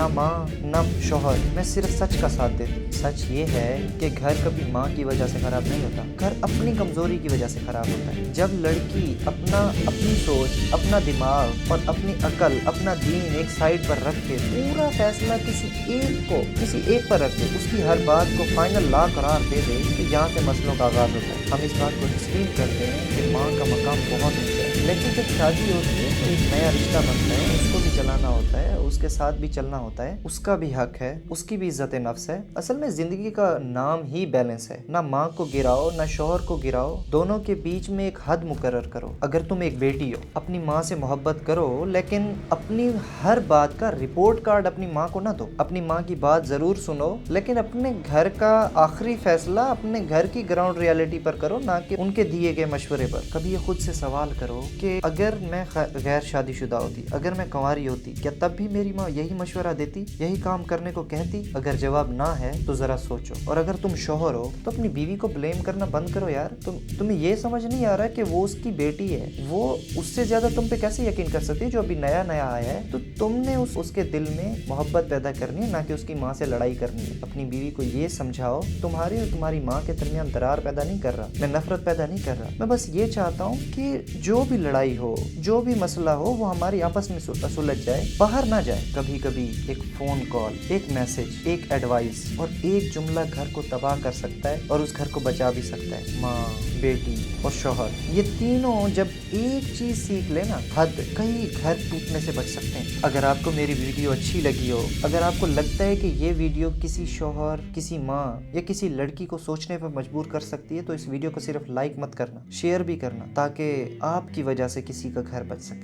نہ ماں نہ شوہر میں صرف سچ کا ساتھ دیتی۔ سچ یہ ہے کہ گھر کبھی ماں کی وجہ سے خراب نہیں ہوتا، گھر اپنی کمزوری کی وجہ سے خراب ہوتا ہے۔ جب لڑکی اپنی سوچ، اپنا دماغ اور اپنی عقل، اپنا دین ایک سائڈ پر رکھ کے پورا فیصلہ کسی ایک پر رکھ دے، اس کی ہر بات کو فائنل لا قرار دے دے، تو یہاں سے مسئلوں کا آغاز ہوتا ہے۔ ہم اس بات کو تسلیم کرتے ہیں کہ ماں کا مقام بہت اونچا ہے، لیکن جب شادی ہوتی ہے تو ایک نیا رشتہ بنتا ہے، اس کو بھی چلانا ہوتا ہے، اس کے ساتھ بھی چلنا ہوتا ہے، اس کا بھی حق ہے، اس کی بھی عزت نفس ہے۔ اصل میں زندگی کا نام ہی بیلنس ہے، نہ ماں کو گراؤ نہ شوہر کو گراؤ، دونوں کے بیچ میں ایک حد مقرر کرو۔ اگر تم ایک بیٹی ہو، اپنی ماں سے محبت کرو، لیکن اپنی ہر بات کا رپورٹ کارڈ اپنی ماں کو نہ دو۔ اپنی ماں کی بات ضرور سنو، لیکن اپنے گھر کا آخری فیصلہ اپنے گھر کی گراؤنڈ ریالٹی پر کرو، نہ کہ ان کے دیے گئے مشورے پر۔ کبھی یہ خود سے سوال کرو کہ اگر میں غیر شادی شدہ ہوتی، اگر میں کنواری ہوتی، کیا تب بھی میری ماں یہی مشورہ دیتی، یہی کام کرنے کو کہتی؟ اگر جواب نہ ہے تو ذرا سوچو۔ اور اگر تم شوہر ہو تو اپنی بیوی کو بلیم کرنا بند کرو یار۔ تمہیں یہ سمجھ نہیں آ رہا کہ وہ اس کی بیٹی ہے، وہ اس سے زیادہ تم پہ کیسے یقین کر سکتی ہے جو ابھی نیا آیا ہے؟ تو تم نے اس کے دل میں محبت پیدا کرنی ہے، نہ کہ اس کی ماں سے لڑائی کرنی ہے۔ اپنی بیوی کو یہ سمجھاؤ، تمہاری اور تمہاری ماں کے درمیان درار پیدا نہیں کر رہا، میں نفرت پیدا نہیں کر رہا، میں بس یہ چاہتا ہوں کہ جو بھی لڑائی ہو، جو بھی مسئلہ ہو، وہ ہماری آپس میں سلجھ جائے، باہر نہ جائے۔ کبھی کبھی ایک فون کال، ایک میسج، ایک ایڈوائس اور ایک جملہ گھر کو تباہ کر سکتا ہے اور اس گھر کو بچا بھی سکتا ہے۔ ماں، بیٹی اور شوہر، یہ تینوں جب ایک چیز سیکھ لے نا، کئی گھر ٹوٹنے سے بچ سکتے ہیں۔ اگر آپ کو میری ویڈیو اچھی لگی ہو، اگر آپ کو لگتا ہے کہ یہ ویڈیو کسی شوہر، کسی ماں یا کسی لڑکی کو سوچنے پر مجبور کر سکتی ہے، تو اس ویڈیو کو صرف لائک مت کرنا، شیئر بھی کرنا، تاکہ آپ کی وجہ سے کسی کا گھر بچ سکے۔